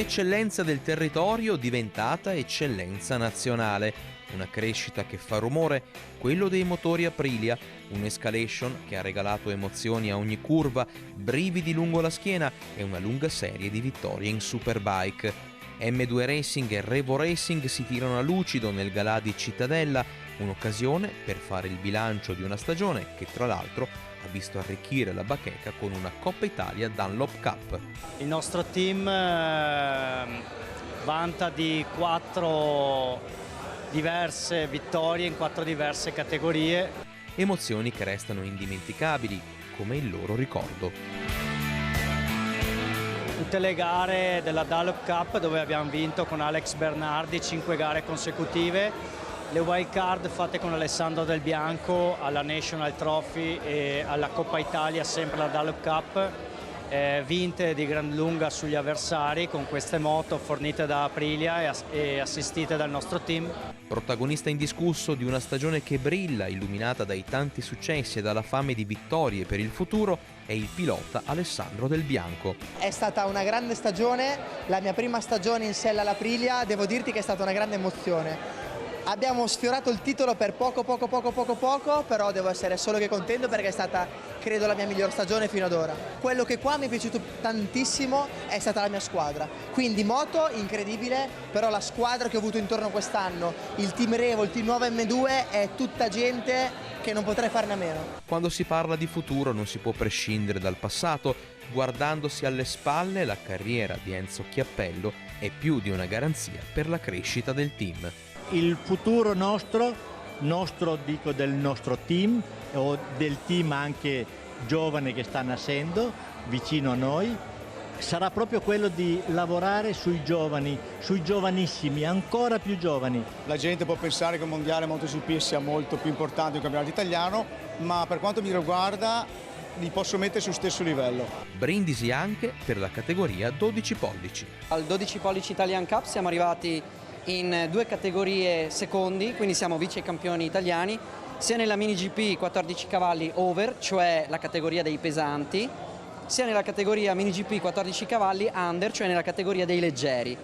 Un'eccellenza del territorio diventata eccellenza nazionale. Una crescita che fa rumore, quello dei motori Aprilia, un'escalation che ha regalato emozioni a ogni curva, brividi lungo la schiena e una lunga serie di vittorie in Superbike. M2 Racing e Revo Racing si tirano a lucido nel galà di Cittadella, un'occasione per fare il bilancio di una stagione che tra l'altro ha visto arricchire la bacheca con una Coppa Italia Dunlop Cup. Il nostro team vanta di 4 diverse vittorie in 4 diverse categorie. Emozioni che restano indimenticabili, come il loro ricordo. Tutte le gare della Dunlop Cup dove abbiamo vinto con Alex Bernardi 5 gare consecutive, le wild card fatte con Alessandro Del Bianco alla National Trophy e alla Coppa Italia, sempre la Dunlop Cup, vinte di gran lunga sugli avversari con queste moto fornite da Aprilia e assistite dal nostro team. Protagonista indiscusso di una stagione che brilla, illuminata dai tanti successi e dalla fame di vittorie per il futuro, è il pilota Alessandro Del Bianco. È stata una grande stagione, la mia prima stagione in sella all'Aprilia, devo dirti che è stata una grande emozione. Abbiamo sfiorato il titolo per poco, però devo essere solo che contento perché è stata, credo, la mia miglior stagione fino ad ora. Quello che qua mi è piaciuto tantissimo è stata la mia squadra, quindi moto incredibile, però la squadra che ho avuto intorno quest'anno, il team Revo, il team Nuova M2, è tutta gente che non potrei farne a meno. Quando si parla di futuro non si può prescindere dal passato. Guardandosi alle spalle, la carriera di Enzo Chiappello è più di una garanzia per la crescita del team. Il futuro nostro dico del nostro team o del team anche giovane che sta nascendo vicino a noi, sarà proprio quello di lavorare sui giovani, sui giovanissimi, ancora più giovani. La gente può pensare che il mondiale MotoGP sia molto più importante del campionato italiano, ma per quanto mi riguarda li posso mettere sullo stesso livello. Brindisi anche per la categoria 12 pollici. Al 12 pollici Italian Cup siamo arrivati in 2 categorie secondi, quindi siamo vice campioni italiani, sia nella mini GP 14 cavalli over, cioè la categoria dei pesanti, sia nella categoria mini GP 14 cavalli under, cioè nella categoria dei leggeri.